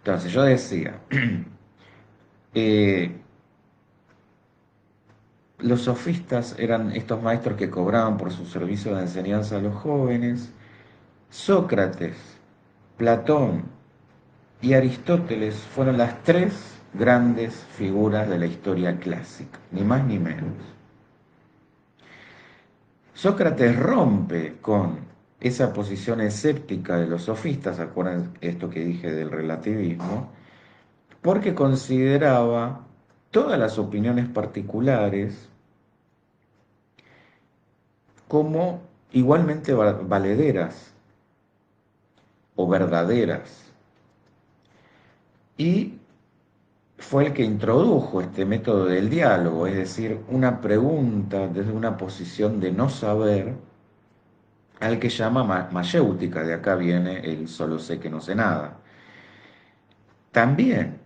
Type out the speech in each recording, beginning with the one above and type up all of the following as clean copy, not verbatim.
Entonces yo decía, eh, los sofistas eran estos maestros que cobraban por su servicio de enseñanza a los jóvenes. Sócrates, Platón y Aristóteles fueron las tres grandes figuras de la historia clásica, ni más ni menos. Sócrates rompe con esa posición escéptica de los sofistas, acuerdan esto que dije del relativismo, porque consideraba todas las opiniones particulares como igualmente valederas o verdaderas. Y fue el que introdujo este método del diálogo, es decir, una pregunta desde una posición de no saber, al que llama mayéutica, de acá viene el solo sé que no sé nada. También,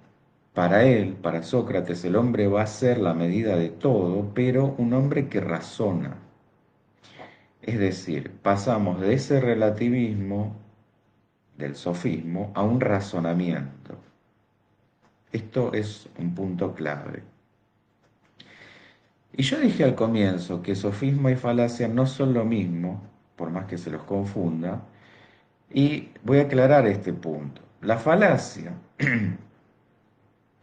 para él, para Sócrates, el hombre va a ser la medida de todo, pero un hombre que razona. Es decir, pasamos de ese relativismo, del sofismo, a un razonamiento. Esto es un punto clave. Y yo dije al comienzo que sofisma y falacia no son lo mismo, por más que se los confunda, y voy a aclarar este punto. La falacia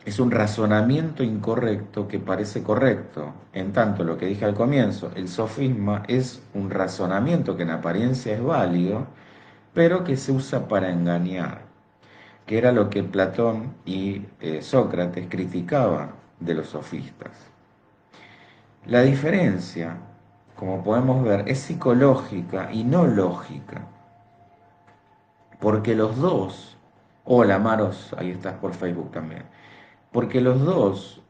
es un razonamiento incorrecto que parece correcto. En tanto, lo que dije al comienzo, el sofisma es un razonamiento que en apariencia es válido, pero que se usa para engañar, que era lo que Platón y Sócrates criticaban de los sofistas. La diferencia, como podemos ver, es psicológica y no lógica, porque los dos, hola Maros, ahí estás por Facebook también, porque los dos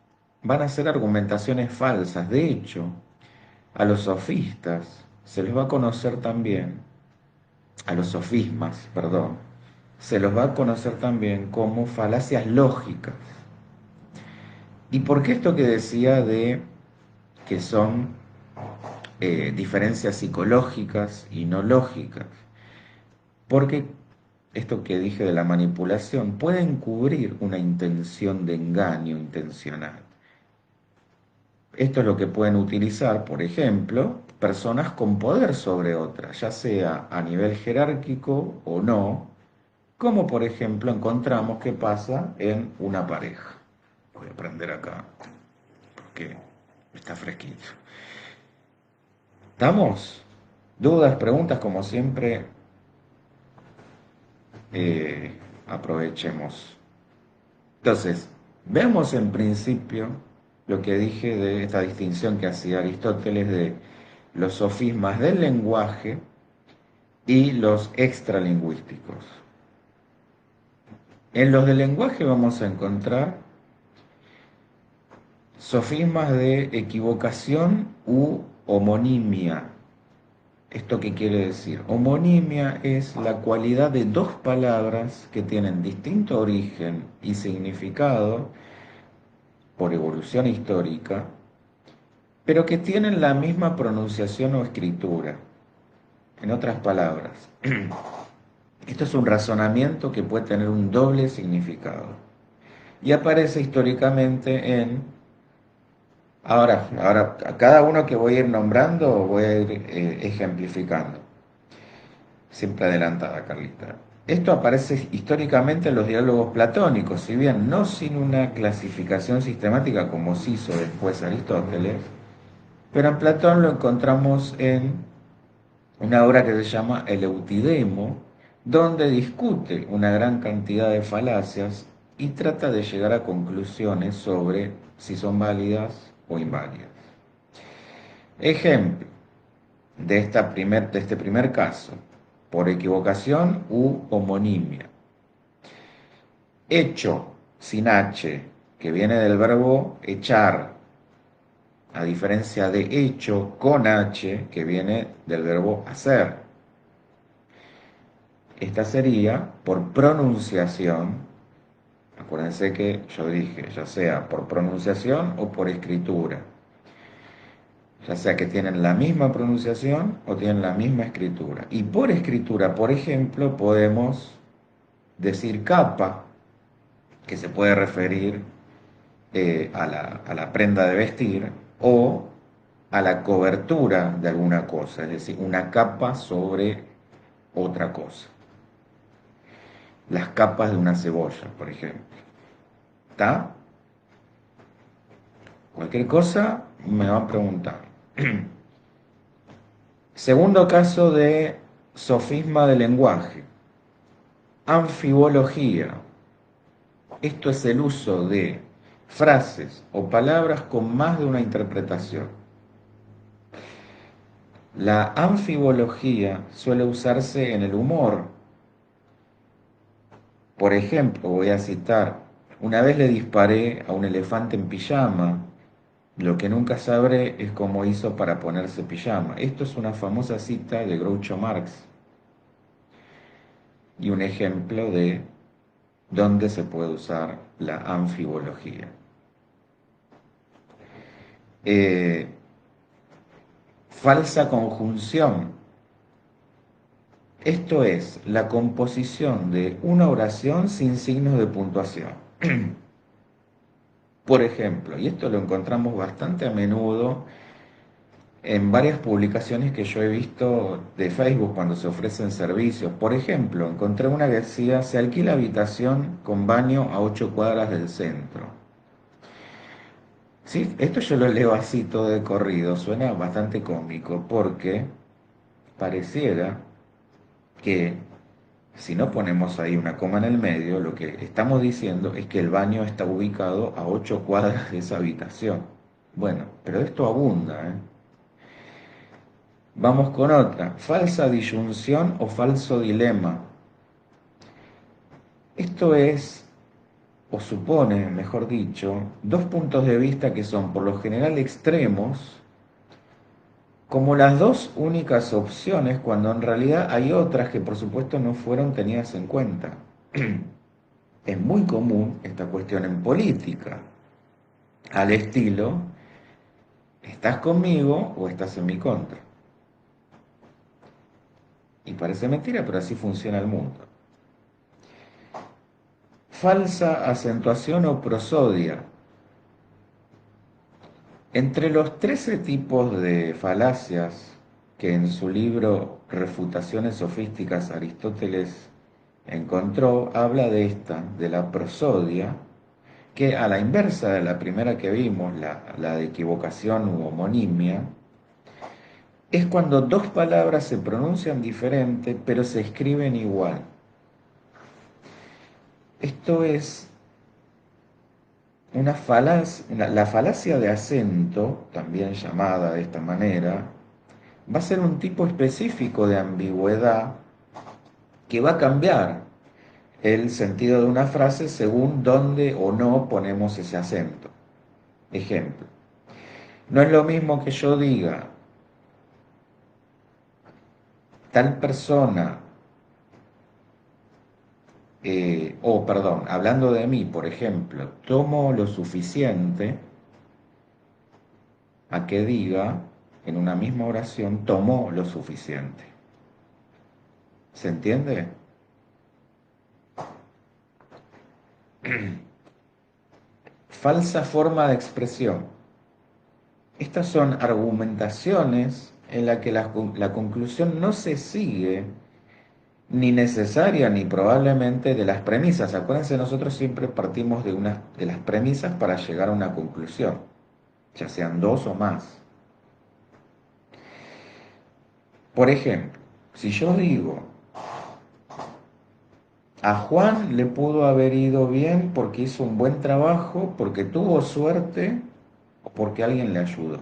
van a hacer argumentaciones falsas. De hecho, a los sofistas se les va a conocer también, a los sofismas, perdón, se los va a conocer también como falacias lógicas. ¿Y por qué esto que decía de que son diferencias psicológicas y no lógicas? Porque esto que dije de la manipulación puede encubrir una intención de engaño intencional. Esto es lo que pueden utilizar, por ejemplo, personas con poder sobre otras, ya sea a nivel jerárquico o no, como por ejemplo encontramos que pasa en una pareja. Voy a prender acá porque está fresquito. ¿Estamos? Dudas, preguntas, como siempre, eh, aprovechemos. Entonces, vemos en principio lo que dije de esta distinción que hacía Aristóteles de los sofismas del lenguaje y los extralingüísticos. En los del lenguaje vamos a encontrar sofismas de equivocación u homonimia. ¿Esto qué quiere decir? Homonimia es la cualidad de dos palabras que tienen distinto origen y significado por evolución histórica, pero que tienen la misma pronunciación o escritura. En otras palabras, esto es un razonamiento que puede tener un doble significado y aparece históricamente en... Ahora, a cada uno que voy a ir nombrando voy a ir ejemplificando. Siempre adelantada, Carlita. Esto aparece históricamente en los diálogos platónicos, si bien no sin una clasificación sistemática como se hizo después Aristóteles, pero en Platón lo encontramos en una obra que se llama El Eutidemo, donde discute una gran cantidad de falacias y trata de llegar a conclusiones sobre si son válidas o inválidas. Ejemplo de este primer caso, por equivocación u homonimia. Hecho sin H, que viene del verbo echar, a diferencia de hecho con H, que viene del verbo hacer. Esta sería por pronunciación. Acuérdense que yo dije, ya sea por pronunciación o por escritura. Ya sea que tienen la misma pronunciación o tienen la misma escritura. Y por escritura, por ejemplo, podemos decir capa que se puede referir a la prenda de vestir o a la cobertura de alguna cosa, es decir, una capa sobre otra cosa. Las capas de una cebolla, por ejemplo. ¿Está? Cualquier cosa me va a preguntar. Segundo caso de sofisma de lenguaje. Anfibología. Esto es el uso de frases o palabras con más de una interpretación. La anfibología suele usarse en el humor. Por ejemplo, voy a citar, una vez le disparé a un elefante en pijama, lo que nunca sabré es cómo hizo para ponerse pijama. Esto es una famosa cita de Groucho Marx y un ejemplo de dónde se puede usar la anfibología. Eh, Falsa conjunción. Esto es la composición de una oración sin signos de puntuación. Por ejemplo, y esto lo encontramos bastante a menudo en varias publicaciones que yo he visto de Facebook cuando se ofrecen servicios. Por ejemplo, encontré una que decía, se alquila habitación con baño a 8 cuadras del centro. Sí, esto yo lo leo así todo de corrido, suena bastante cómico porque pareciera que si no ponemos ahí una coma en el medio, lo que estamos diciendo es que el baño está ubicado a 8 cuadras de esa habitación. Bueno, pero esto abunda, ¿eh? Vamos con otra, falsa disyunción o falso dilema. Esto es, o supone, mejor dicho, dos puntos de vista que son por lo general extremos, como las dos únicas opciones, cuando en realidad hay otras que por supuesto no fueron tenidas en cuenta. Es muy común esta cuestión en política, al estilo, ¿estás conmigo o estás en mi contra? Y parece mentira, pero así funciona el mundo. Falsa acentuación o prosodia. Entre los 13 tipos de falacias que en su libro Refutaciones Sofísticas Aristóteles encontró, habla de esta, de la prosodia, que a la inversa de la primera que vimos, la de equivocación u homonimia, es cuando dos palabras se pronuncian diferente pero se escriben igual. Esto es una falacia, la falacia de acento, también llamada de esta manera, va a ser un tipo específico de ambigüedad que va a cambiar el sentido de una frase según dónde o no ponemos ese acento. Ejemplo, no es lo mismo que yo diga tal persona, o perdón, hablando de mí, por ejemplo, tomo lo suficiente, a que diga en una misma oración, tomó lo suficiente. ¿Se entiende? Falsa forma de expresión. Estas son argumentaciones en las que la conclusión no se sigue ni necesaria ni probablemente de las premisas. Acuérdense, nosotros siempre partimos de las premisas para llegar a una conclusión, ya sean dos o más. Por ejemplo, si yo digo, a Juan le pudo haber ido bien porque hizo un buen trabajo, porque tuvo suerte o porque alguien le ayudó.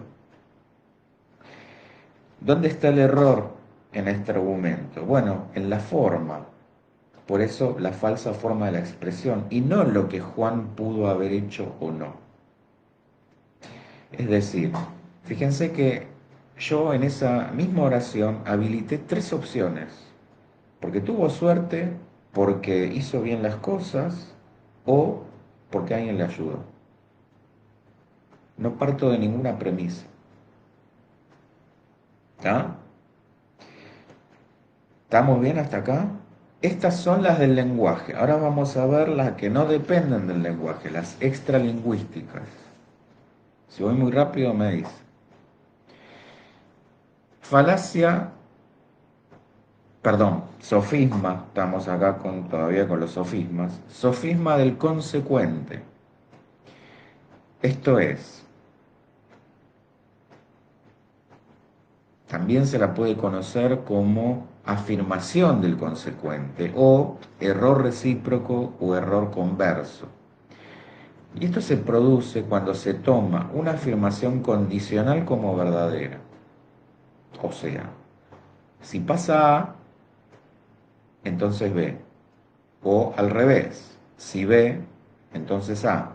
¿Dónde está el error en este argumento? Bueno, en la forma. Por eso la falsa forma de la expresión y no lo que Juan pudo haber hecho o no. Es decir, fíjense que yo en esa misma oración habilité tres opciones. Porque tuvo suerte, porque hizo bien las cosas o porque alguien le ayudó. No parto de ninguna premisa. ¿Ah? ¿Estamos bien hasta acá? Estas son las del lenguaje. Ahora vamos a ver las que no dependen del lenguaje, las extralingüísticas. Si voy muy rápido me dice. Falacia, perdón, sofisma, estamos acá todavía con los sofismas. Sofisma del consecuente. Esto es, también se la puede conocer como afirmación del consecuente o error recíproco o error converso. Y esto se produce cuando se toma una afirmación condicional como verdadera. O sea, si pasa A, entonces B. O al revés, si B, entonces A.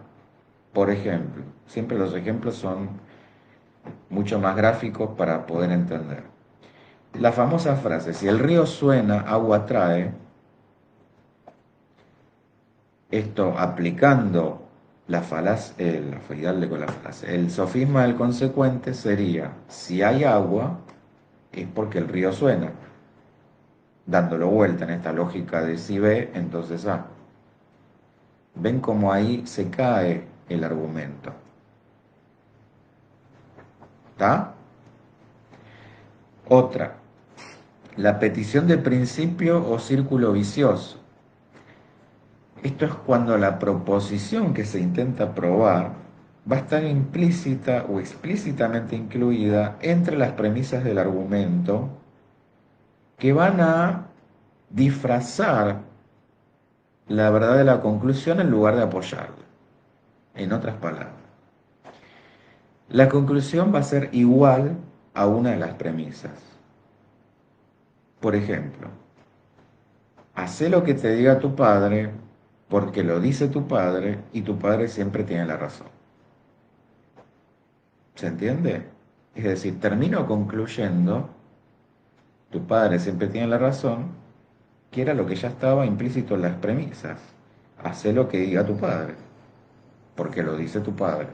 Por ejemplo, siempre los ejemplos son mucho más gráficos para poder entender. La famosa frase, si el río suena, agua trae, esto aplicando el sofisma del consecuente sería, si hay agua, es porque el río suena, dándolo vuelta en esta lógica de si B, entonces A. Ven cómo ahí se cae el argumento. ¿Está? Otra, la petición de principio o círculo vicioso. Esto es cuando la proposición que se intenta probar va a estar implícita o explícitamente incluida entre las premisas del argumento que van a disfrazar la verdad de la conclusión en lugar de apoyarla. En otras palabras, la conclusión va a ser igual a una de las premisas. Por ejemplo, haz lo que te diga tu padre porque lo dice tu padre y tu padre siempre tiene la razón. ¿Se entiende? Es decir, termino concluyendo, tu padre siempre tiene la razón, que era lo que ya estaba implícito en las premisas. Haz lo que diga tu padre, porque lo dice tu padre.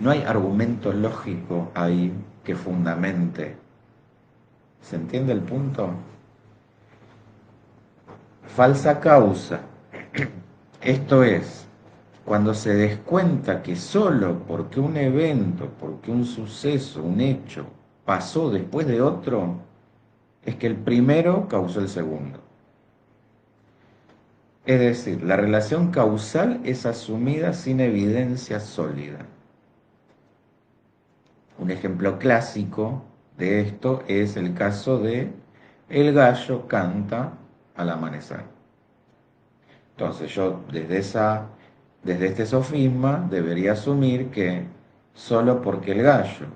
No hay argumento lógico ahí que fundamente. ¿Se entiende el punto? Falsa causa. Esto es, cuando se descuenta que solo porque un evento, porque un suceso, un hecho, pasó después de otro, es que el primero causó el segundo. Es decir, la relación causal es asumida sin evidencia sólida. Un ejemplo clásico de esto es el caso de el gallo canta al amanecer. Entonces yo desde este sofisma debería asumir que solo porque el gallo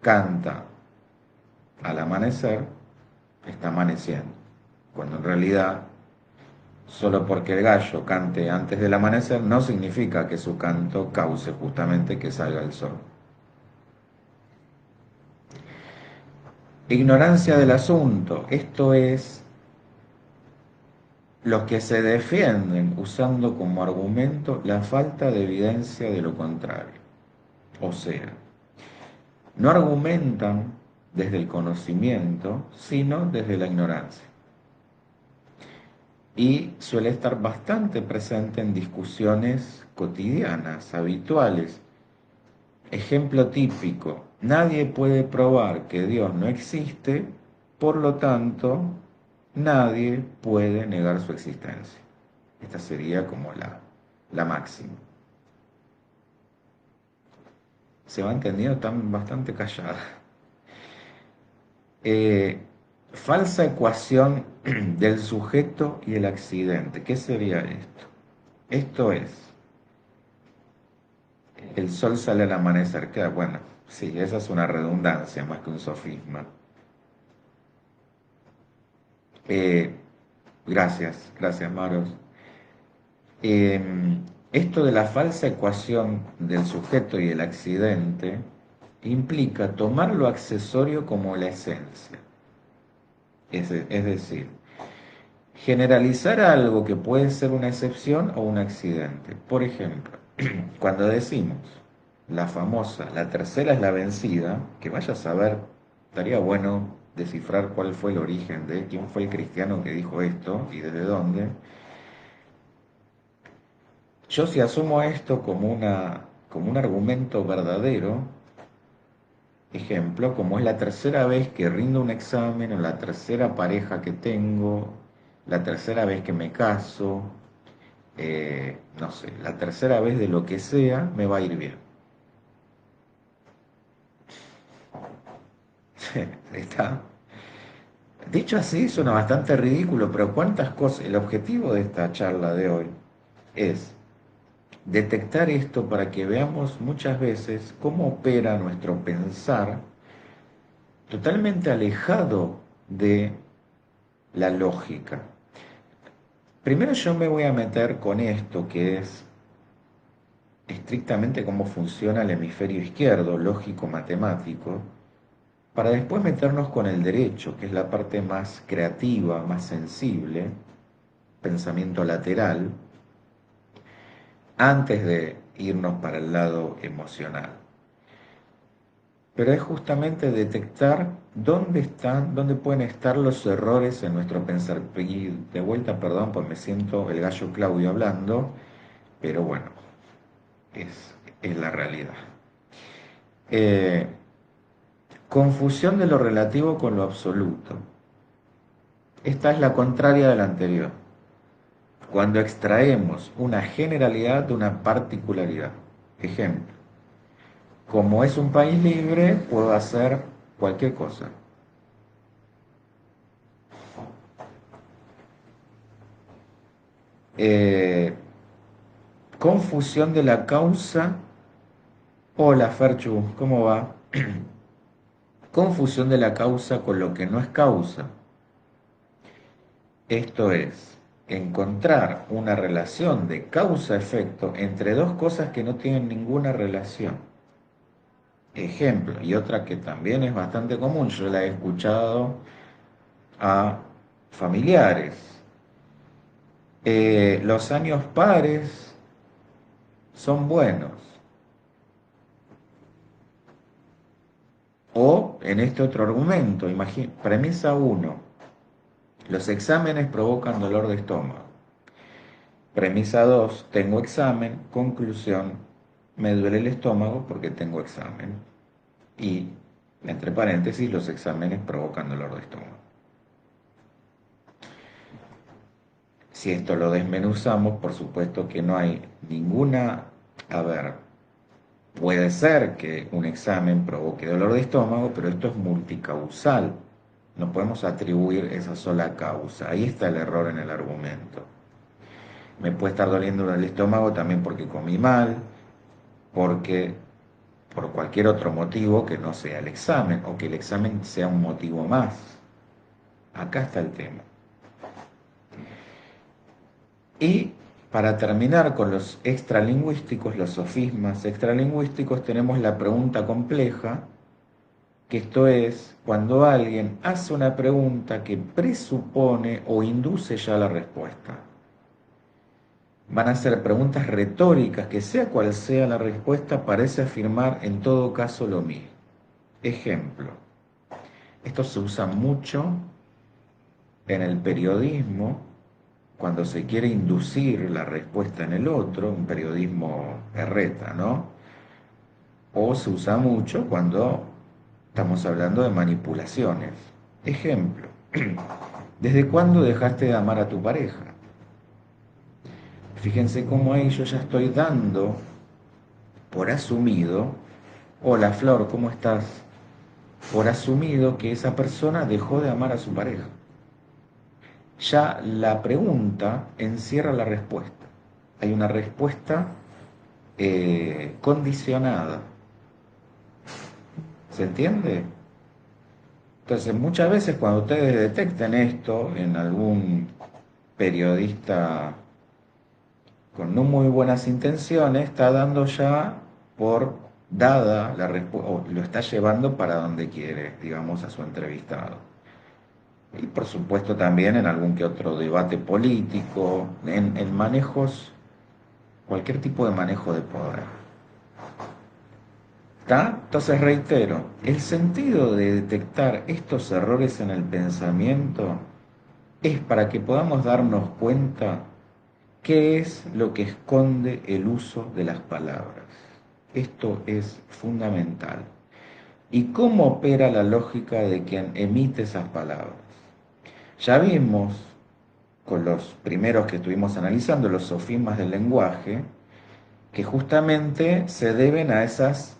canta al amanecer está amaneciendo, cuando en realidad solo porque el gallo cante antes del amanecer no significa que su canto cause justamente que salga el sol. Ignorancia del asunto, esto es los que se defienden usando como argumento la falta de evidencia de lo contrario. O sea, no argumentan desde el conocimiento, sino desde la ignorancia. Y suele estar bastante presente en discusiones cotidianas, habituales. Ejemplo típico, nadie puede probar que Dios no existe, por lo tanto, nadie puede negar su existencia. Esta sería como la máxima. ¿Se va entendiendo? Están bastante calladas. Falsa ecuación del sujeto y el accidente. ¿Qué sería esto? Esto es, el sol sale al amanecer. Bueno, sí, esa es una redundancia más que un sofisma. Eh, gracias Maros. Eh, Esto de la falsa ecuación del sujeto y el accidente implica tomar lo accesorio como la esencia. Es decir, generalizar algo que puede ser una excepción o un accidente. Por ejemplo, cuando decimos la famosa, la tercera es la vencida, que vaya a saber, estaría bueno descifrar cuál fue el origen de quién fue el cristiano que dijo esto y desde dónde. Yo si asumo esto como un argumento verdadero, ejemplo, como es la tercera vez que rindo un examen o la tercera pareja que tengo, la tercera vez que me caso, no sé, la tercera vez de lo que sea, me va a ir bien. Está. Dicho así, suena bastante ridículo, pero cuántas cosas, el objetivo de esta charla de hoy es detectar esto para que veamos muchas veces cómo opera nuestro pensar totalmente alejado de la lógica. Primero yo me voy a meter con esto que es estrictamente cómo funciona el hemisferio izquierdo, lógico-matemático, para después meternos con el derecho, que es la parte más creativa, más sensible, pensamiento lateral, antes de irnos para el lado emocional. Pero es justamente detectar dónde pueden estar los errores en nuestro pensar. Y de vuelta, perdón, pues me siento el gallo Claudio hablando, pero bueno, es la realidad. Eh, Confusión de lo relativo con lo absoluto. Esta es la contraria de la anterior. Cuando extraemos una generalidad de una particularidad. Ejemplo, como es un país libre, puedo hacer cualquier cosa. Eh, Confusión de la causa. Hola Ferchu, ¿cómo va? Confusión de la causa con lo que no es causa. Esto es, encontrar una relación de causa-efecto entre dos cosas que no tienen ninguna relación. Ejemplo, y otra que también es bastante común, yo la he escuchado a familiares. Los años pares son buenos. O en este otro argumento, premisa uno, los exámenes provocan dolor de estómago. Premisa 2, tengo examen. Conclusión, me duele el estómago porque tengo examen. Y, entre paréntesis, los exámenes provocan dolor de estómago. Si esto lo desmenuzamos, por supuesto que no hay ninguna... A ver, puede ser que un examen provoque dolor de estómago, pero esto es multicausal. No podemos atribuir esa sola causa. Ahí está el error en el argumento. Me puede estar doliendo el estómago también porque comí mal, porque por cualquier otro motivo que no sea el examen, o que el examen sea un motivo más. Acá está el tema. Y para terminar con los extralingüísticos, los sofismas extralingüísticos, tenemos la pregunta compleja, que esto es cuando alguien hace una pregunta que presupone o induce ya la respuesta. Van a ser preguntas retóricas que sea cual sea la respuesta parece afirmar en todo caso lo mismo. Ejemplo, esto se usa mucho en el periodismo cuando se quiere inducir la respuesta en el otro, un periodismo berreta, ¿no? O se usa mucho cuando estamos hablando de manipulaciones. Ejemplo, ¿desde cuándo dejaste de amar a tu pareja? Fíjense cómo ahí yo ya estoy dando por asumido, hola Flor, ¿cómo estás? Por asumido que esa persona dejó de amar a su pareja. Ya la pregunta encierra la respuesta. Hay una respuesta condicionada. ¿Se entiende? Entonces, muchas veces cuando ustedes detecten esto en algún periodista con no muy buenas intenciones, está dando ya por dada la respuesta, o lo está llevando para donde quiere, digamos, a su entrevistado. Y por supuesto también en algún que otro debate político, en manejos, cualquier tipo de manejo de poder. ¿Está? Entonces reitero, el sentido de detectar estos errores en el pensamiento es para que podamos darnos cuenta qué es lo que esconde el uso de las palabras. Esto es fundamental. ¿Y cómo opera la lógica de quien emite esas palabras? Ya vimos, con los primeros que estuvimos analizando, los sofismas del lenguaje, que justamente se deben a esos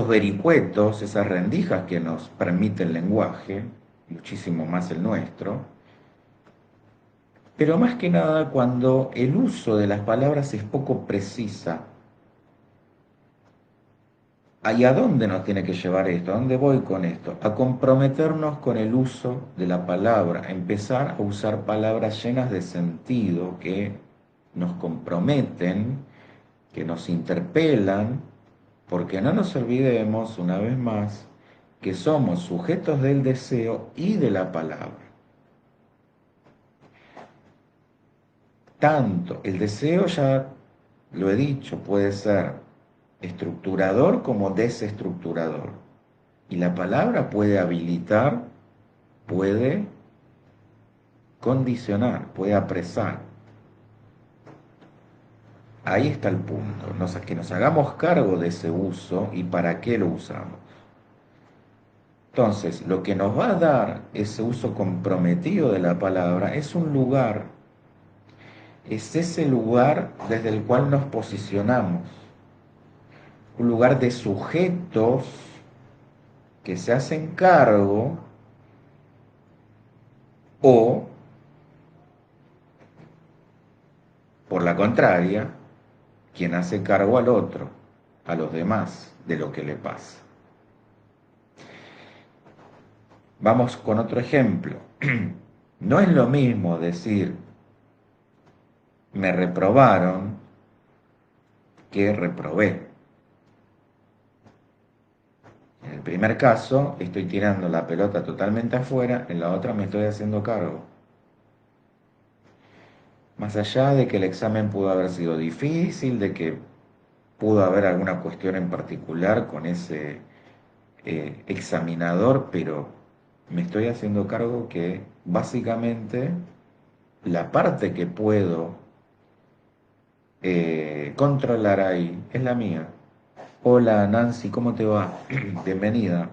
vericuetos, esas rendijas que nos permite el lenguaje, muchísimo más el nuestro, pero más que nada cuando el uso de las palabras es poco precisa. ¿Y a dónde nos tiene que llevar esto? ¿A dónde voy con esto? A comprometernos con el uso de la palabra, a empezar a usar palabras llenas de sentido que nos comprometen, que nos interpelan, porque no nos olvidemos, una vez más, que somos sujetos del deseo y de la palabra. Tanto el deseo, ya lo he dicho, puede ser estructurador como desestructurador. Y la palabra puede habilitar, puede condicionar, puede apresar. Ahí está el punto, que nos hagamos cargo de ese uso y para qué lo usamos. Entonces, lo que nos va a dar ese uso comprometido de la palabra es un lugar, es ese lugar desde el cual nos posicionamos, un lugar de sujetos que se hacen cargo o, por la contraria, quien hace cargo al otro, a los demás, de lo que le pasa. Vamos con otro ejemplo. No es lo mismo decir me reprobaron que reprobé. En el primer caso estoy tirando la pelota totalmente afuera, en la otra me estoy haciendo cargo. Más allá de que el examen pudo haber sido difícil, de que pudo haber alguna cuestión en particular con ese examinador, pero me estoy haciendo cargo que básicamente la parte que puedo controlar ahí es la mía. Hola Nancy, ¿cómo te va? Bienvenida.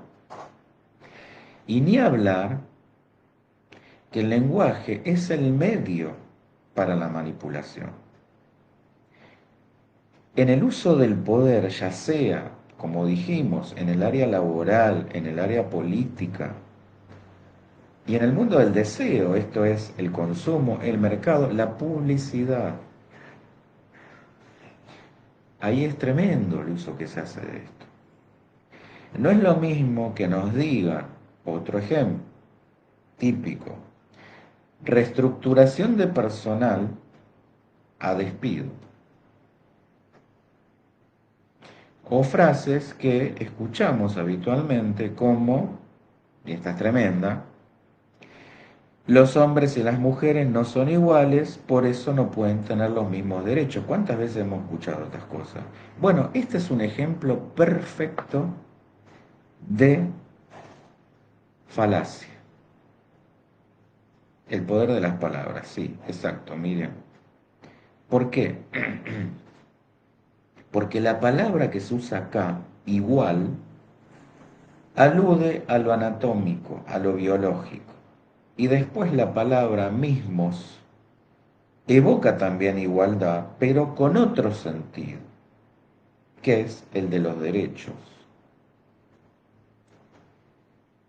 Y ni hablar que el lenguaje es el medio para la manipulación. En el uso del poder, ya sea, como dijimos, en el área laboral, en el área política y en el mundo del deseo, esto es el consumo, el mercado, la publicidad. Ahí es tremendo el uso que se hace de esto. No es lo mismo que nos digan, otro ejemplo típico, reestructuración de personal a despido. O frases que escuchamos habitualmente como, y esta es tremenda, los hombres y las mujeres no son iguales, por eso no pueden tener los mismos derechos. ¿Cuántas veces hemos escuchado estas cosas? Bueno, este es un ejemplo perfecto de falacia. El poder de las palabras, sí, exacto, miren. ¿Por qué? Porque la palabra que se usa acá, igual, alude a lo anatómico, a lo biológico. Y después la palabra mismos evoca también igualdad, pero con otro sentido, que es el de los derechos.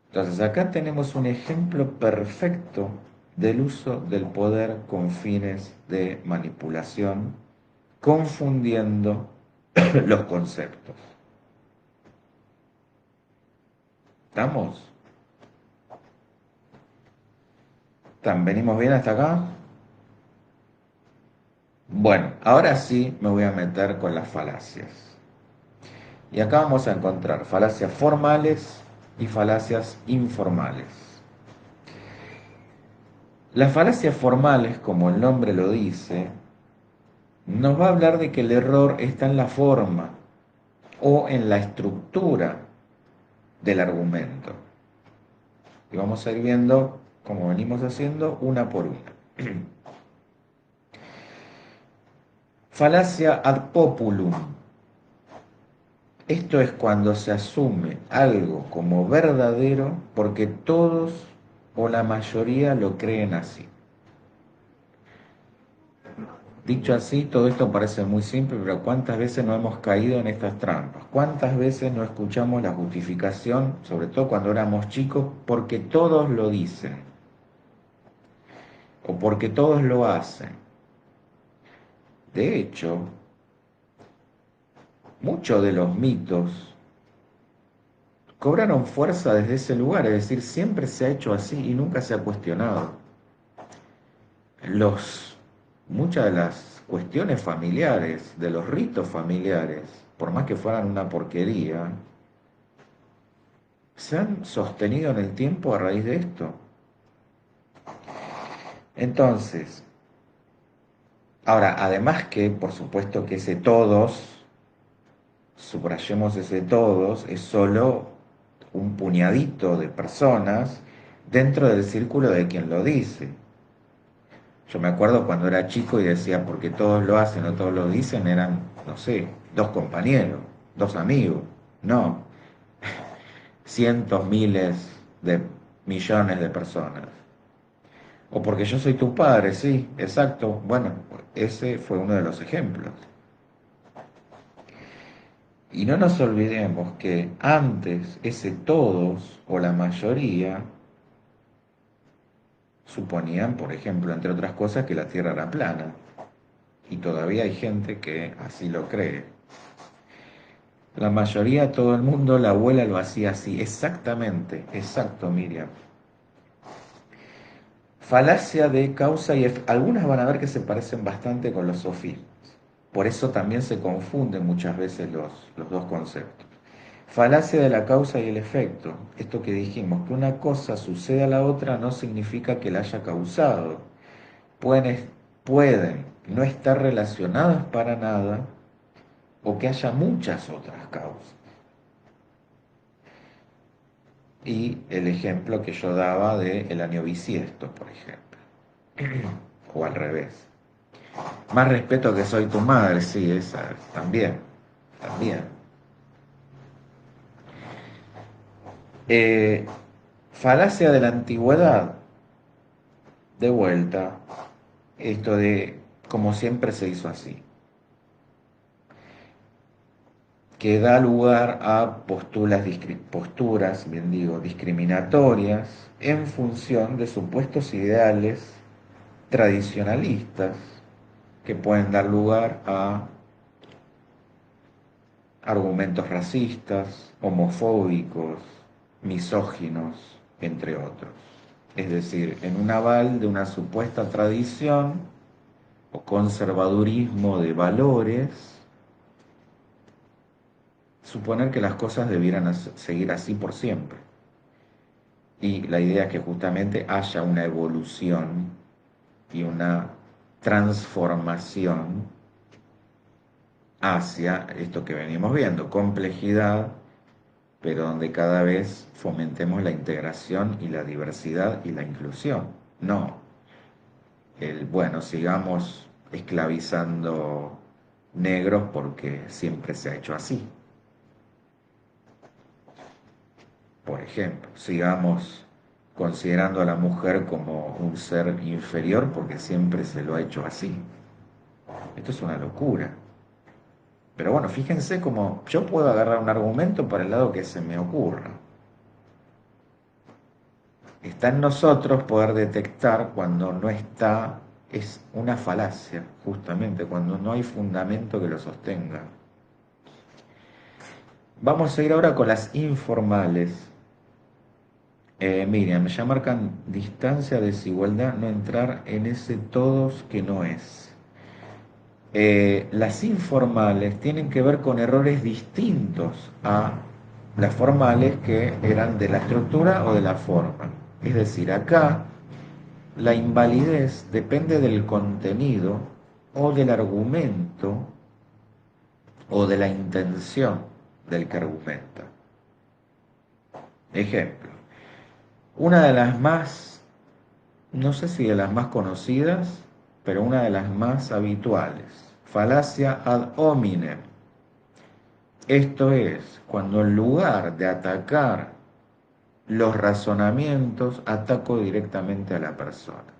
Entonces acá tenemos un ejemplo perfecto del uso del poder con fines de manipulación, confundiendo los conceptos. ¿Estamos? ¿Venimos bien hasta acá? Bueno, ahora sí me voy a meter con las falacias. Y acá vamos a encontrar falacias formales y falacias informales. Las falacias formales, como el nombre lo dice, nos va a hablar de que el error está en la forma o en la estructura del argumento. Y vamos a ir viendo, como venimos haciendo, una por una. Falacia ad populum. Esto es cuando se asume algo como verdadero porque todos o la mayoría lo creen así. Dicho así, todo esto parece muy simple, pero ¿cuántas veces no hemos caído en estas trampas? ¿Cuántas veces no escuchamos la justificación, sobre todo cuando éramos chicos, porque todos lo dicen o porque todos lo hacen? De hecho, muchos de los mitos cobraron fuerza desde ese lugar, es decir, siempre se ha hecho así y nunca se ha cuestionado. Muchas de las cuestiones familiares, de los ritos familiares, por más que fueran una porquería, se han sostenido en el tiempo a raíz de esto. Entonces, ahora, además que, por supuesto que ese todos, subrayemos ese todos, es solo un puñadito de personas dentro del círculo de quien lo dice. Yo me acuerdo cuando era chico y decía, porque todos lo hacen o todos lo dicen, eran, no sé, 2 compañeros, 2 amigos, no, cientos, miles de millones de personas. O porque yo soy tu padre, sí, exacto. Bueno, ese fue uno de los ejemplos. Y no nos olvidemos que antes ese todos o la mayoría suponían, por ejemplo, entre otras cosas, que la Tierra era plana. Y todavía hay gente que así lo cree. La mayoría, todo el mundo, la abuela lo hacía así. Exactamente, exacto, Miriam. Falacia de causa y efecto. Algunas van a ver que se parecen bastante con los sofismas. Por eso también se confunden muchas veces los dos conceptos. Falacia de la causa y el efecto. Esto que dijimos, que una cosa sucede a la otra no significa que la haya causado. Pueden no estar relacionadas para nada o que haya muchas otras causas. Y el ejemplo que yo daba del año bisiesto, por ejemplo, o al revés. Más respeto que soy tu madre, sí, esa también, también. Eh, Falacia de la antigüedad, de vuelta, esto de como siempre se hizo así, que da lugar a posturas, bien digo, discriminatorias en función de supuestos ideales tradicionalistas que pueden dar lugar a argumentos racistas, homofóbicos, misóginos, entre otros. Es decir, en un aval de una supuesta tradición o conservadurismo de valores, suponer que las cosas debieran seguir así por siempre. Y la idea es que justamente haya una evolución y una transformación hacia esto que venimos viendo, complejidad, pero donde cada vez fomentemos la integración y la diversidad y la inclusión. No, bueno, sigamos esclavizando negros porque siempre se ha hecho así. Por ejemplo, sigamos considerando a la mujer como un ser inferior porque siempre se lo ha hecho así. Esto es una locura. Pero bueno, fíjense cómo yo puedo agarrar un argumento para el lado que se me ocurra. Está en nosotros poder detectar cuando no está, es una falacia, justamente, cuando no hay fundamento que lo sostenga. Vamos a ir ahora con las informales. Miriam, ya marcan distancia, desigualdad, no entrar en ese todos que no es. Las informales tienen que ver con errores distintos a las formales que eran de la estructura o de la forma. Es decir, acá la invalidez depende del contenido o del argumento o de la intención. del que argumenta. Ejemplo, una de las más, no sé si de las más conocidas, pero una de las más habituales, falacia ad hominem. Esto es, cuando en lugar de atacar los razonamientos, ataco directamente a la persona.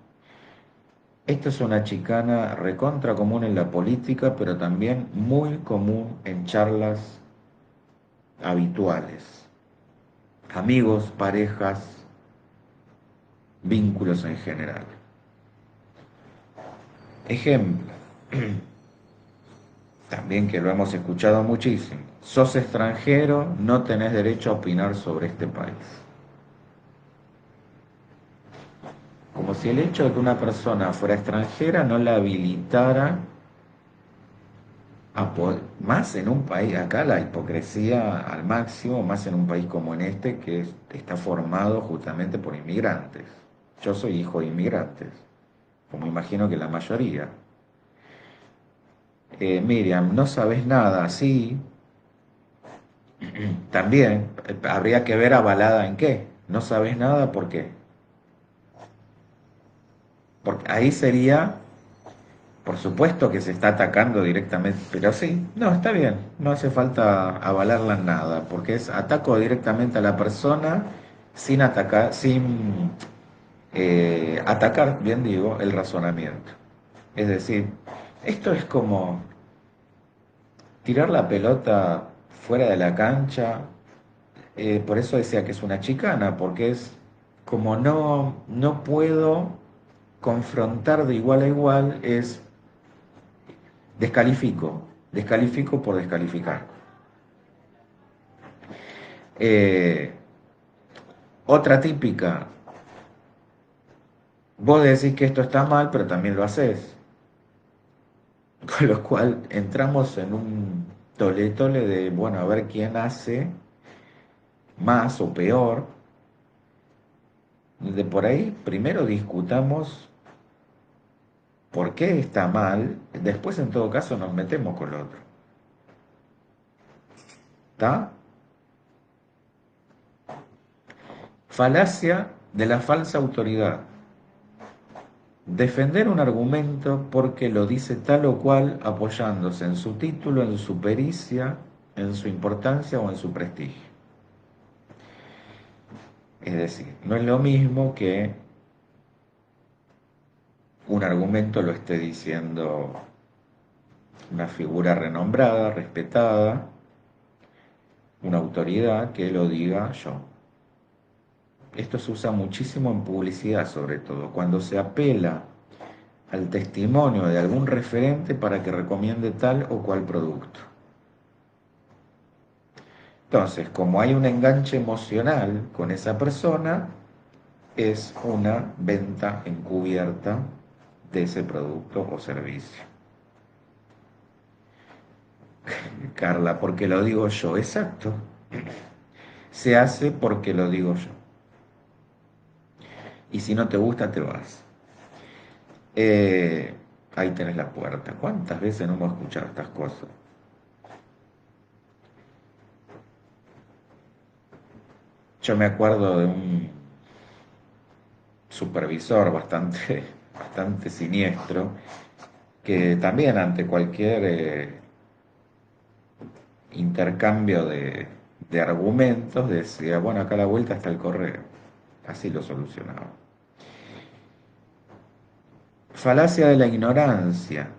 Esto es una chicana recontra común en la política, pero también muy común en charlas habituales. Amigos, parejas, vínculos en general. Ejemplo, también que lo hemos escuchado muchísimo. Sos extranjero, no tenés derecho a opinar sobre este país. Como si el hecho de que una persona fuera extranjera no la habilitara a poder, más en un país, acá la hipocresía al máximo, más en un país como en este que está formado justamente por inmigrantes. Yo soy hijo de inmigrantes, como imagino que la mayoría. Miriam, no sabes nada, sí, también habría que ver avalada en qué. No sabes nada, ¿por qué? Porque ahí sería, por supuesto que se está atacando directamente, pero sí, no, está bien, no hace falta avalarla en nada, porque es ataco directamente a la persona sin atacar, sin atacar, bien digo, el razonamiento. Es decir, esto es como tirar la pelota fuera de la cancha. Por eso decía que es una chicana, porque es como no puedo confrontar de igual a igual, es descalifico por descalificar. Eh, Otra típica, vos decís que esto está mal, pero también lo haces. Con lo cual entramos en un tole-tole de, bueno, a ver quién hace más o peor. De por ahí, primero discutamos por qué está mal, después en todo caso nos metemos con lo otro. ¿Está? Falacia de la falsa autoridad. Defender un argumento porque lo dice tal o cual apoyándose en su título, en su pericia, en su importancia o en su prestigio. Es decir, no es lo mismo que un argumento lo esté diciendo una figura renombrada, respetada, una autoridad, que lo diga yo. Esto se usa muchísimo en publicidad, sobre todo, cuando se apela al testimonio de algún referente para que recomiende tal o cual producto. Entonces, como hay un enganche emocional con esa persona, es una venta encubierta de ese producto o servicio. Carla, porque lo digo yo, exacto. Se hace porque lo digo yo. Y si no te gusta, te vas. Eh, Ahí tenés la puerta. ¿Cuántas veces no hemos escuchado estas cosas? Yo me acuerdo de un supervisor bastante siniestro, que también ante cualquier intercambio de argumentos decía, bueno, acá a la vuelta está el correo. Así lo solucionaba. Falacia de la ignorancia.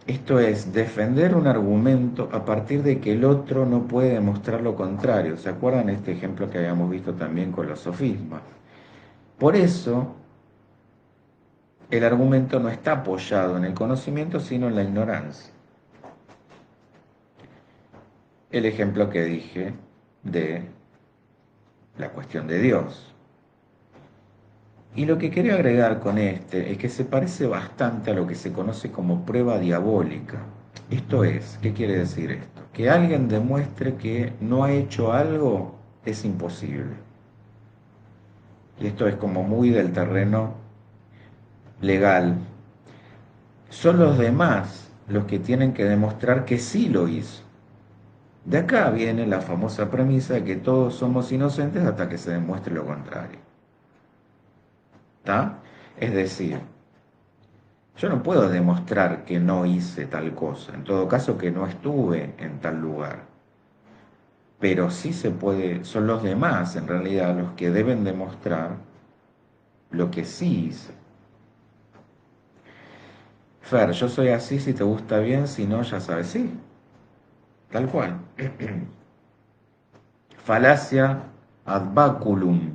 Esto es defender un argumento a partir de que el otro no puede demostrar lo contrario. ¿Se acuerdan este ejemplo que habíamos visto también con los sofismas? Por eso, el argumento no está apoyado en el conocimiento, sino en la ignorancia. El ejemplo que dije de la cuestión de Dios. Y lo que quería agregar con este es que se parece bastante a lo que se conoce como prueba diabólica. Esto es, ¿qué quiere decir esto? Que alguien demuestre que no ha hecho algo es imposible. Y esto es como muy del terreno legal. Son los demás los que tienen que demostrar que sí lo hizo. De acá viene la famosa premisa de que todos somos inocentes hasta que se demuestre lo contrario. ¿Está? Es decir, yo no puedo demostrar que no hice tal cosa, en todo caso que no estuve en tal lugar, pero sí se puede, son los demás en realidad los que deben demostrar lo que sí hice. Fer, yo soy así, si te gusta bien, si no, ya sabes, sí, tal cual. Falacia ad baculum.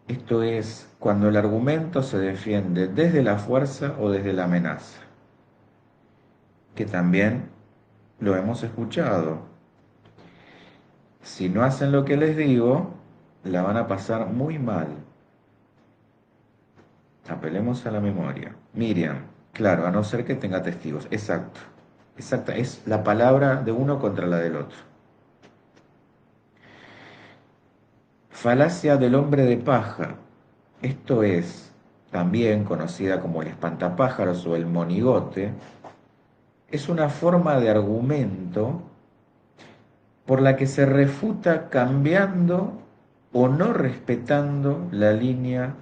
Esto es cuando el argumento se defiende desde la fuerza o desde la amenaza, que también lo hemos escuchado. Si no hacen lo que les digo, la van a pasar muy mal. Apelemos a la memoria. Miriam, claro, a no ser que tenga testigos. Exacto. Exacta, es la palabra de uno contra la del otro. Falacia del hombre de paja. Esto es también conocida como el espantapájaros o el monigote. Es una forma de argumento por la que se refuta cambiando o no respetando la línea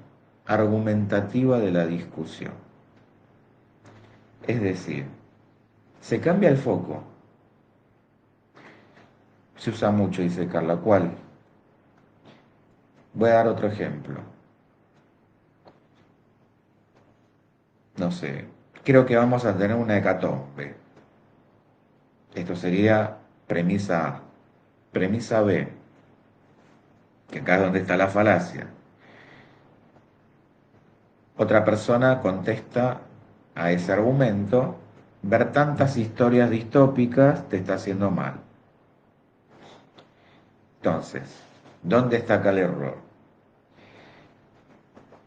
argumentativa de la discusión. Es decir, se cambia el foco. Se usa mucho, dice Carla. ¿Cuál? Voy a dar otro ejemplo. No sé, creo que vamos a tener una hecatombe. Esto sería premisa A. Premisa B, que acá es donde está la falacia. Otra persona contesta a ese argumento: ver tantas historias distópicas te está haciendo mal. Entonces, ¿dónde está acá el error?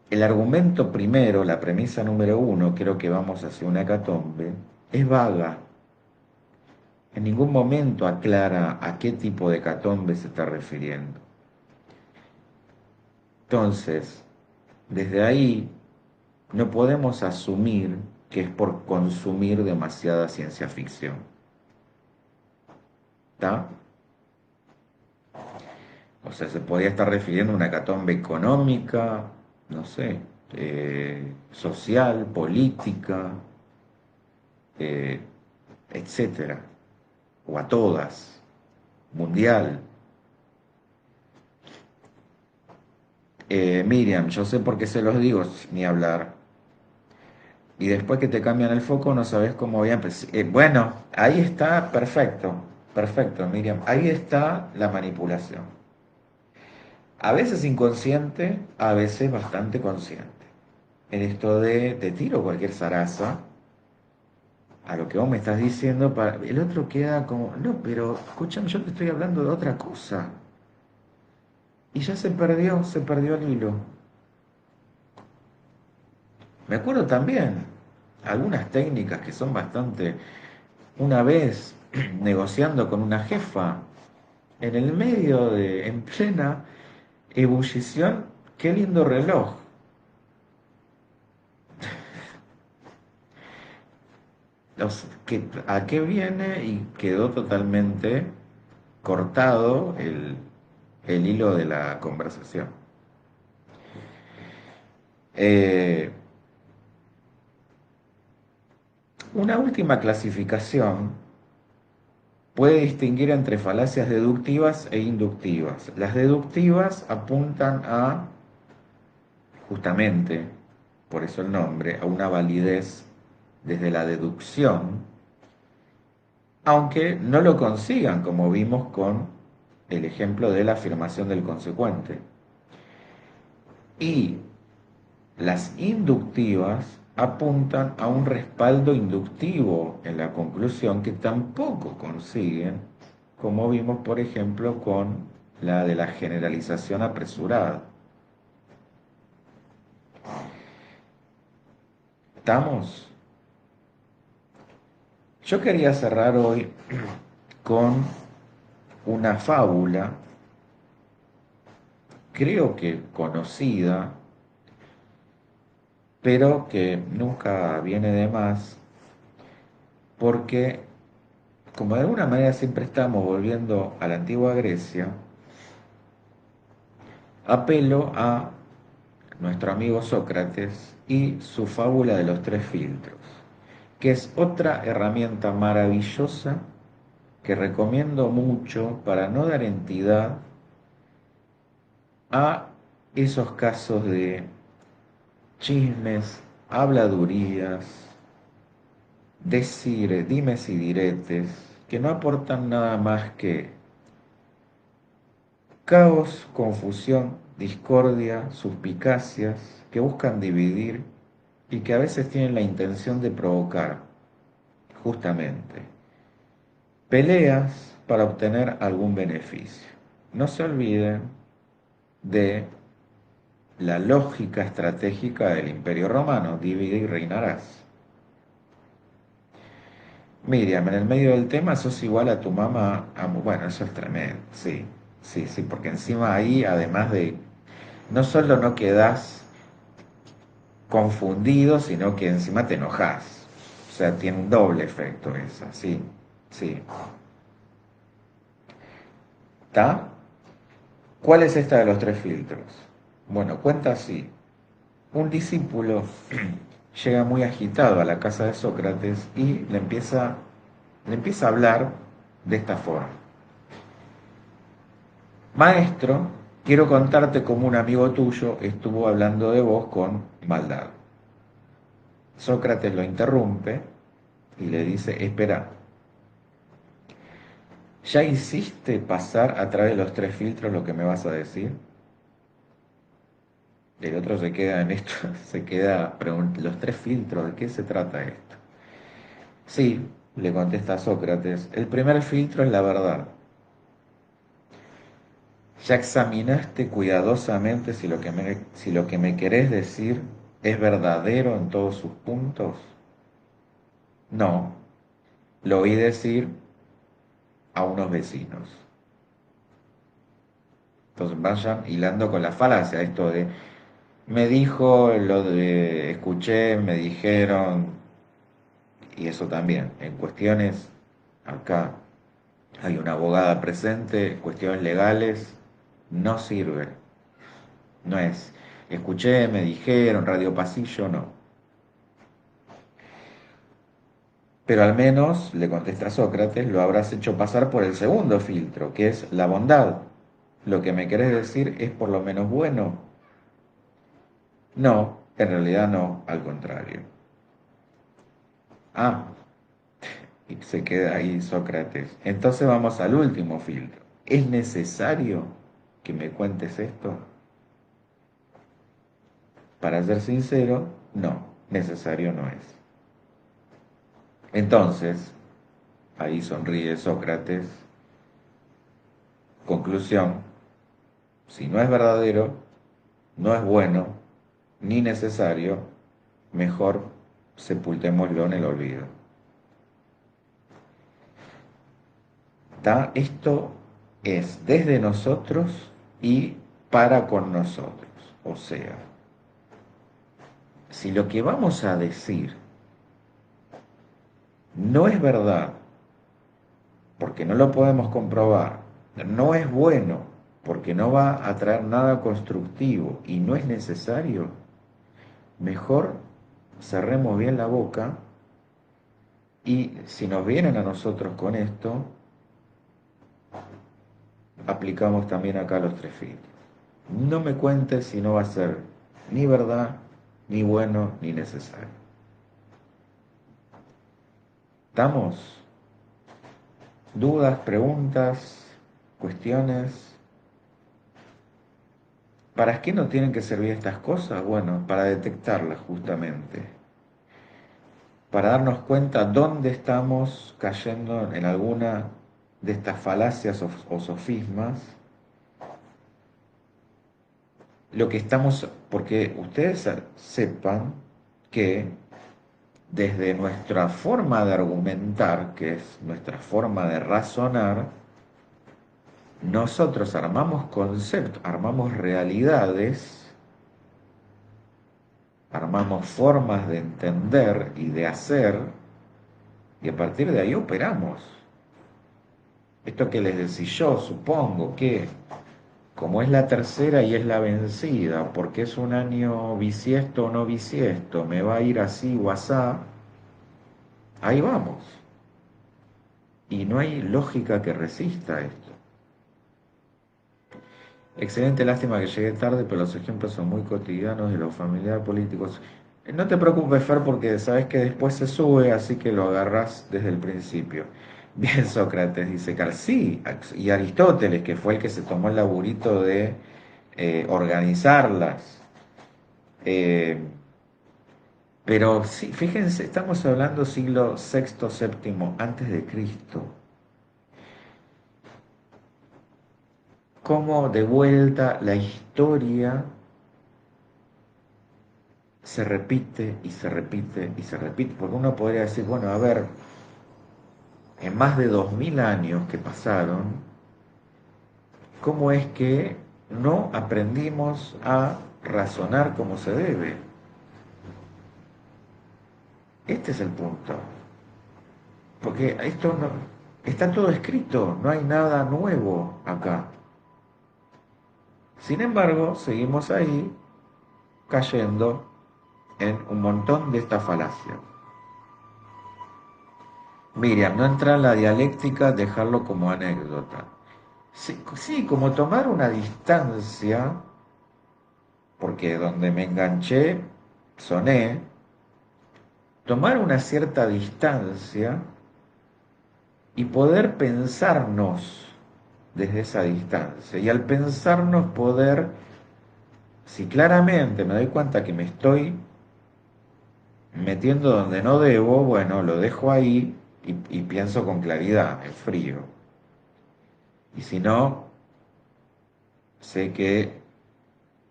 El argumento primero, la premisa número uno, creo que vamos hacia una hecatombe, es vaga. En ningún momento aclara a qué tipo de hecatombe se está refiriendo. Entonces, desde ahí no podemos asumir que es por consumir demasiada ciencia ficción. ¿Está? O sea, se podría estar refiriendo a una hecatombe económica, no sé, social, política, eh, etcétera, o a todas, mundial. Miriam, yo sé por qué se los digo, ni hablar. Y después que te cambian el foco no sabes cómo voy a empezar. Bueno, ahí está, perfecto, perfecto, Miriam. Ahí está la manipulación. A veces inconsciente, a veces bastante consciente. En esto de te tiro cualquier zaraza a lo que vos me estás diciendo, el otro queda como, no, pero escúchame, yo te estoy hablando de otra cosa. Y ya se perdió el hilo. Me acuerdo también algunas técnicas que son bastante. Una vez negociando con una jefa, en el medio de, en plena ebullición, qué lindo reloj. ¿A qué viene? Y quedó totalmente cortado el hilo de la conversación. Eh, una última clasificación puede distinguir entre falacias deductivas e inductivas. Las deductivas apuntan a, justamente, por eso el nombre, a una validez desde la deducción, aunque no lo consigan, como vimos con el ejemplo de la afirmación del consecuente. Y las inductivas apuntan a un respaldo inductivo en la conclusión que tampoco consiguen, como vimos por ejemplo con la de la generalización apresurada. ¿Estamos? Yo quería cerrar hoy con una fábula, creo que conocida, pero que nunca viene de más, porque como de alguna manera siempre estamos volviendo a la antigua Grecia, apelo a nuestro amigo Sócrates y su fábula de los tres filtros, que es otra herramienta maravillosa que recomiendo mucho para no dar entidad a esos casos de chismes, habladurías, decir, dimes y diretes, que no aportan nada más que caos, confusión, discordia, suspicacias, que buscan dividir y que a veces tienen la intención de provocar, justamente, peleas para obtener algún beneficio. No se olviden de la lógica estratégica del Imperio Romano, divide y reinarás. Miriam, en el medio del tema sos igual a tu mamá. Bueno, eso es tremendo, sí, sí, sí, porque encima ahí, además de, no solo no quedás confundido, sino que encima te enojas. O sea, tiene un doble efecto eso, sí, sí. ¿Está? ¿Cuál es esta de los tres filtros? Bueno, cuenta así. Un discípulo llega muy agitado a la casa de Sócrates y le empieza a hablar de esta forma. Maestro, quiero contarte cómo un amigo tuyo estuvo hablando de vos con maldad. Sócrates lo interrumpe y le dice, espera, ¿ya hiciste pasar a través de los tres filtros lo que me vas a decir? El otro se queda en esto, se queda preguntando, ¿los tres filtros? ¿De qué se trata esto? Sí, le contesta Sócrates, el primer filtro es la verdad. ¿Ya examinaste cuidadosamente si lo que me querés decir es verdadero en todos sus puntos? No, lo oí decir a unos vecinos. Entonces vayan hilando con la falacia, esto de me dijo, lo de escuché, me dijeron, y eso también, en cuestiones, acá hay una abogada presente, cuestiones legales, no sirve, no es, escuché, me dijeron, radio pasillo, no. Pero al menos, le contesta Sócrates, lo habrás hecho pasar por el segundo filtro, que es la bondad. Lo que me querés decir es por lo menos bueno. No, en realidad no, al contrario. Ah, y se queda ahí Sócrates. Entonces vamos al último filtro. ¿Es necesario que me cuentes esto? Para ser sincero, no, necesario no es. Entonces, ahí sonríe Sócrates. Conclusión, si no es verdadero, no es bueno, ni necesario, mejor sepultémoslo en el olvido. ¿Tá? Esto es desde nosotros y para con nosotros. O sea, si lo que vamos a decir no es verdad, porque no lo podemos comprobar, no es bueno, porque no va a traer nada constructivo y no es necesario, mejor cerremos bien la boca y si nos vienen a nosotros con esto, aplicamos también acá los tres filtros. No me cuentes si no va a ser ni verdad, ni bueno, ni necesario. ¿Estamos? ¿Dudas, preguntas, cuestiones? ¿Para qué no tienen que servir estas cosas? Bueno, para detectarlas justamente. Para darnos cuenta dónde estamos cayendo en alguna de estas falacias o sofismas. Lo que estamos, porque ustedes sepan que desde nuestra forma de argumentar, que es nuestra forma de razonar, nosotros armamos conceptos, armamos realidades, armamos formas de entender y de hacer, y a partir de ahí operamos. Esto que les decía yo, supongo que como es la tercera y es la vencida, porque es un año bisiesto o no bisiesto, me va a ir así o asá, ahí vamos. Y no hay lógica que resista esto. Excelente, lástima que llegué tarde, pero los ejemplos son muy cotidianos de los familiares políticos. No te preocupes, Fer, porque sabes que después se sube, así que lo agarrás desde el principio. Bien, Sócrates, dice Carl. Sí, y Aristóteles, que fue el que se tomó el laburito de organizarlas. Eh, pero sí, fíjense, estamos hablando siglo sexto, séptimo, antes de Cristo. Cómo de vuelta la historia se repite y se repite y se repite, porque uno podría decir, bueno, a ver, en más de 2000 años que pasaron, ¿cómo es que no aprendimos a razonar como se debe? Este es el punto, porque esto no, está todo escrito, no hay nada nuevo acá. Sin embargo, seguimos ahí cayendo en un montón de estas falacias. Miriam, no entra en la dialéctica, dejarlo como anécdota. Sí, sí, como tomar una distancia, porque donde me enganché, soné, tomar una cierta distancia y poder pensarnos desde esa distancia. Y al pensarnos poder, si claramente me doy cuenta que me estoy metiendo donde no debo, bueno, lo dejo ahí y pienso con claridad, en frío. Y si no, sé que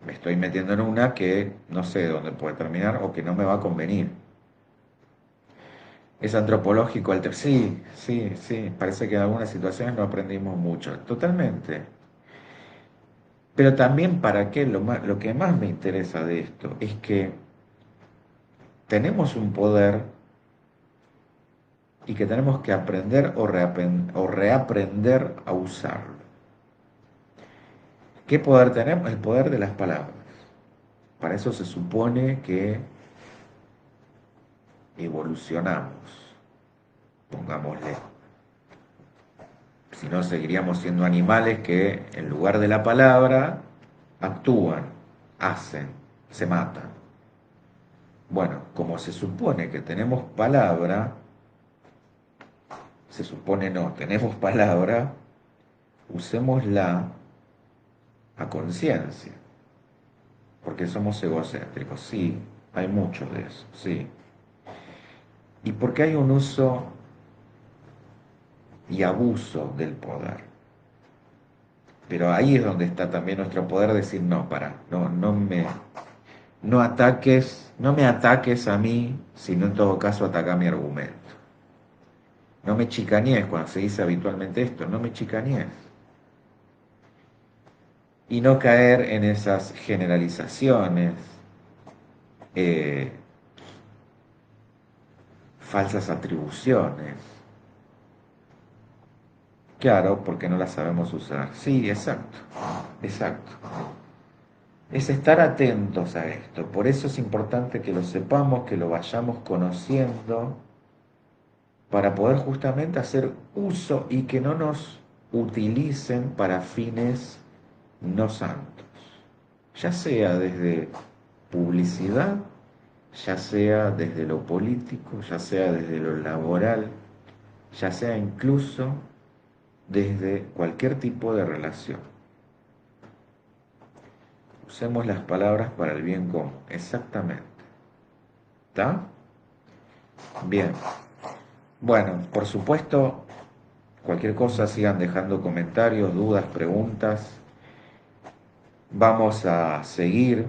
me estoy metiendo en una que no sé dónde puede terminar o que no me va a convenir. Es antropológico el sí, sí, sí, parece que en algunas situaciones no aprendimos mucho, totalmente. Pero también para qué, lo que más me interesa de esto es que tenemos un poder y que tenemos que aprender o reaprender a usarlo. ¿Qué poder tenemos? El poder de las palabras. Para eso se supone que evolucionamos, pongámosle. Si no, seguiríamos siendo animales que en lugar de la palabra actúan, hacen, se matan. Bueno, como se supone que tenemos palabra, se supone no, tenemos palabra, usémosla a conciencia, porque somos egocéntricos, sí, hay mucho de eso, sí. Y porque hay un uso y abuso del poder. Pero ahí es donde está también nuestro poder decir, no, para, no ataques, no me ataques a mí, sino en todo caso ataca mi argumento. No me chicanees cuando se dice habitualmente esto, no me chicanees. Y no caer en esas generalizaciones, eh, falsas atribuciones. Claro, porque no las sabemos usar. Sí, exacto, exacto. Es estar atentos a esto. Por eso es importante que lo sepamos, que lo vayamos conociendo, para poder justamente hacer uso y que no nos utilicen para fines no santos. Ya sea desde publicidad, ya sea desde lo político, ya sea desde lo laboral, ya sea incluso desde cualquier tipo de relación. Usemos las palabras para el bien común, exactamente. ¿Está? Bien. Bueno, por supuesto, cualquier cosa sigan dejando comentarios, dudas, preguntas. Vamos a seguir,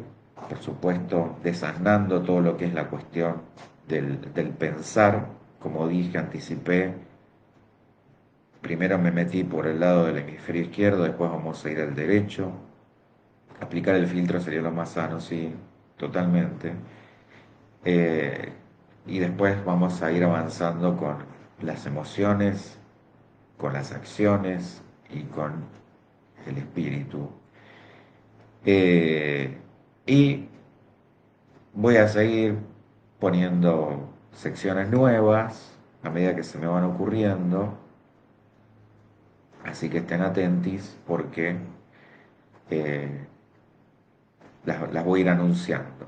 por supuesto, desasnando todo lo que es la cuestión del pensar. Como dije, anticipé. Primero me metí por el lado del hemisferio izquierdo, después vamos a ir al derecho. Aplicar el filtro sería lo más sano, sí, totalmente. Eh, y después vamos a ir avanzando con las emociones con las acciones y con el espíritu. Eh, y voy a seguir poniendo secciones nuevas a medida que se me van ocurriendo, así que estén atentis porque eh, las voy a ir anunciando.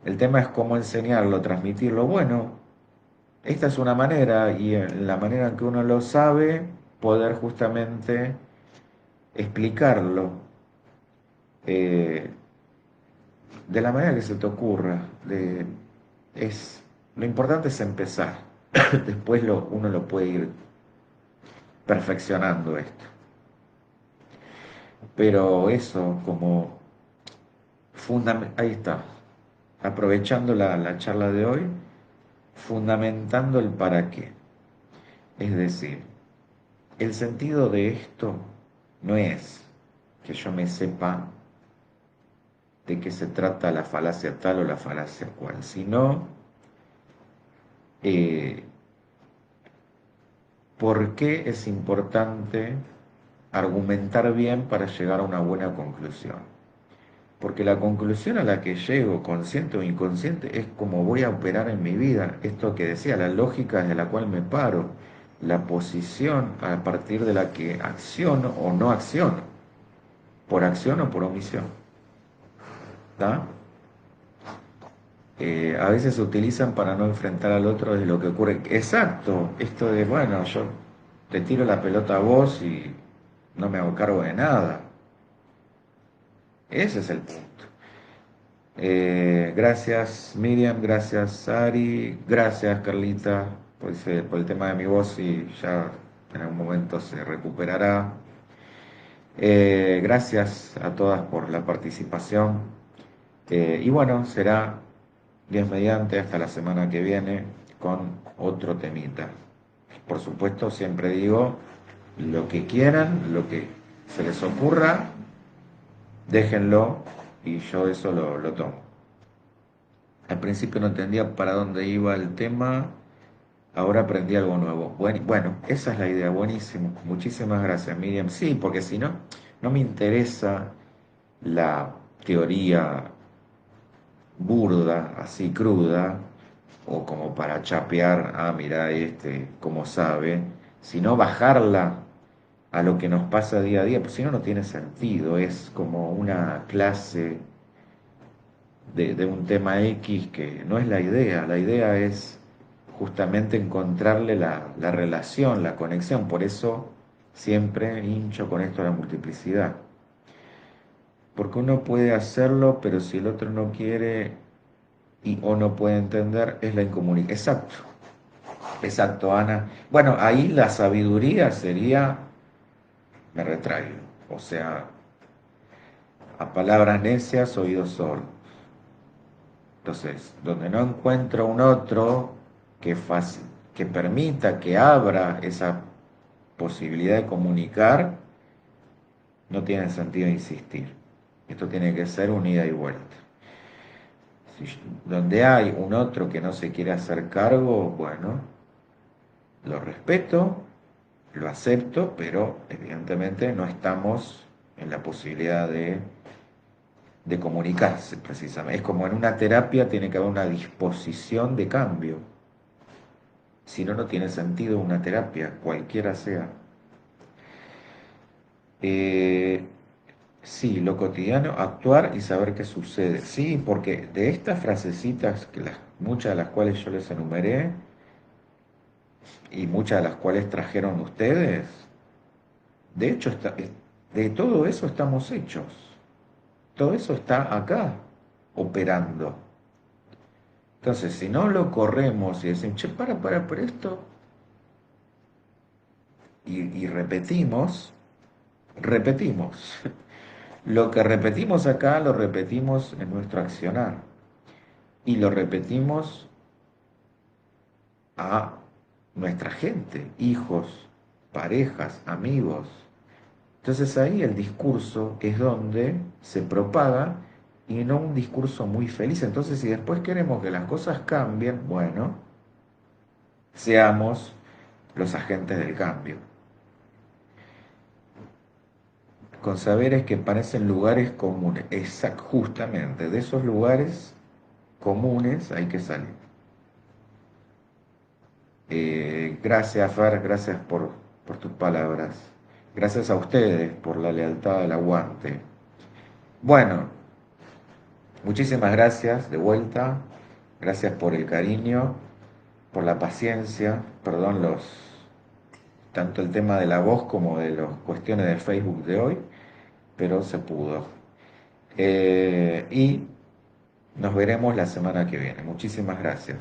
El tema es cómo enseñarlo, transmitirlo. Bueno, esta es una manera y en la manera en que uno lo sabe, poder justamente explicarlo eh, de la manera que se te ocurra. Lo importante es empezar. Después uno lo puede ir perfeccionando esto. Pero eso como ahí está, aprovechando la charla de hoy, fundamentando el para qué. Es decir, el sentido de esto no es que yo me sepa de qué se trata la falacia tal o la falacia cual, sino eh, por qué es importante argumentar bien para llegar a una buena conclusión. Porque la conclusión a la que llego, consciente o inconsciente, es cómo voy a operar en mi vida. Esto que decía, la lógica desde la cual me paro, la posición a partir de la que acciono o no acciono, por acción o por omisión. ¿Tá? A veces se utilizan para no enfrentar al otro de lo que ocurre. Exacto, esto de, bueno, yo te tiro la pelota a vos y no me hago cargo de nada. Ese es el punto. Gracias Miriam, gracias Ari, gracias Carlita por el tema de mi voz y ya en algún momento se recuperará. Gracias a todas por la participación. Y bueno, será Dios mediante hasta la semana que viene con otro temita. Por supuesto, siempre digo lo que quieran, lo que se les ocurra, déjenlo y yo eso lo tomo. Al principio no entendía para dónde iba el tema, ahora aprendí algo nuevo. Bueno, esa es la idea, buenísimo. Muchísimas gracias, Miriam. Sí, porque si no, no me interesa la teoría burda, así cruda, o como para chapear, mira cómo sabe, sino bajarla a lo que nos pasa día a día, pues si no, no tiene sentido, es como una clase de un tema X que no es la idea es justamente encontrarle la relación, la conexión, por eso siempre hincho con esto de la multiplicidad. Porque uno puede hacerlo, pero si el otro no quiere o no puede entender, es la incomunicación. Exacto, exacto, Ana. Bueno, ahí la sabiduría sería, me retraigo, o sea, a palabras necias, oídos sordos. Entonces, donde no encuentro un otro que permita, que abra esa posibilidad de comunicar, no tiene sentido insistir. Esto tiene que ser un ida y vuelta. Donde hay un otro que no se quiere hacer cargo, bueno, lo respeto, lo acepto, pero evidentemente no estamos en la posibilidad de comunicarse precisamente. Es como en una terapia tiene que haber una disposición de cambio. Si no, no tiene sentido una terapia, cualquiera sea. Eh, sí, lo cotidiano, actuar y saber qué sucede. Sí, porque de estas frasecitas, muchas de las cuales yo les enumeré y muchas de las cuales trajeron ustedes, de hecho, de todo eso estamos hechos. Todo eso está acá, operando. Entonces, si no lo corremos y decimos, che, para esto, y repetimos. Lo que repetimos acá lo repetimos en nuestro accionar y lo repetimos a nuestra gente, hijos, parejas, amigos. Entonces ahí el discurso es donde se propaga y no un discurso muy feliz. Entonces si después queremos que las cosas cambien, bueno, seamos los agentes del cambio, con saberes que parecen lugares comunes. Justamente de esos lugares comunes hay que salir. Gracias, Fer, gracias por tus palabras. Gracias a ustedes por la lealtad, el aguante. Bueno, muchísimas gracias de vuelta. Gracias por el cariño, por la paciencia. Perdón tanto el tema de la voz como de las cuestiones de Facebook de hoy, pero se pudo. Y nos veremos la semana que viene. Muchísimas gracias.